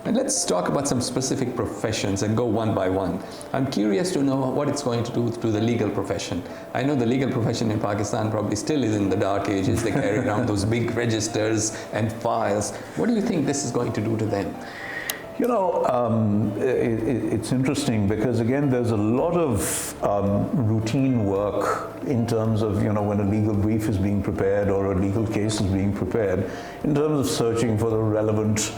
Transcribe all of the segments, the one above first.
And let's talk about some specific professions and go one by one. I'm curious to know what it's going to do to the legal profession. I know the legal profession in Pakistan probably still is in the dark ages. They carry around those big registers and files. What do you think this is going to do to them? You know, it's interesting because, again, there's a lot of routine work in terms of, you know, when a legal brief is being prepared or a legal case is being prepared, in terms of searching for the relevant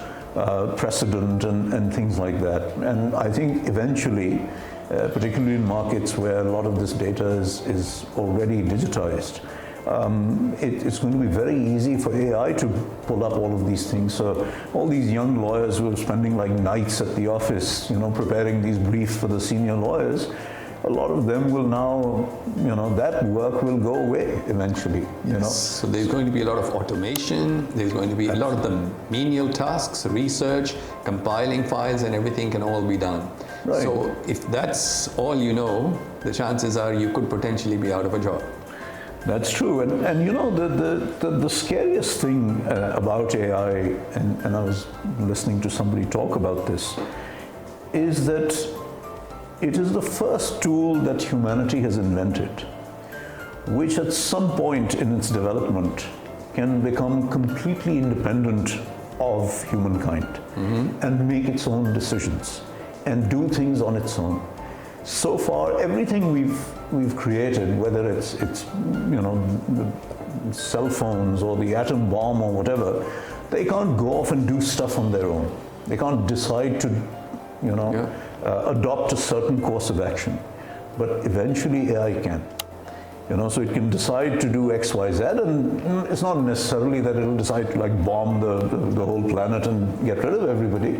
precedent and things like that. And I think eventually, particularly in markets where a lot of this data is already digitized, it's going to be very easy for AI to pull up all of these things. So all these young lawyers who are spending like nights at the office, you know, preparing these briefs for the senior lawyers, a lot of them will now, you know, that work will go away eventually, you know. So there's going to be a lot of automation, there's going to be a lot of the menial tasks, research, compiling files, and everything can all be done. Right. So if that's all you know, the chances are you could potentially be out of a job. That's true, and you know, the scariest thing about AI, and I was listening to somebody talk about this, is that it is the first tool that humanity has invented, which at some point in its development can become completely independent of humankind and make its own decisions and do things on its own. So far, everything we've created, whether it's you know, the cell phones or the atom bomb or whatever, they can't go off and do stuff on their own. They can't decide to, you know, adopt a certain course of action. But eventually AI can. You know, so it can decide to do X, Y, Z, and it's not necessarily that it'll decide to like bomb the whole planet and get rid of everybody,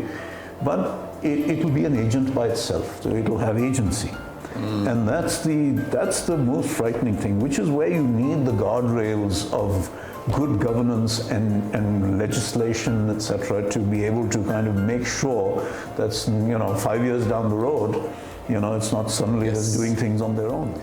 but it will be an agent by itself, so it will have agency. And that's the most frightening thing, which is where you need the guardrails of good governance and legislation, etc., to be able to kind of make sure that's, you know, 5 years down the road, you know, it's not suddenly just doing things on their own.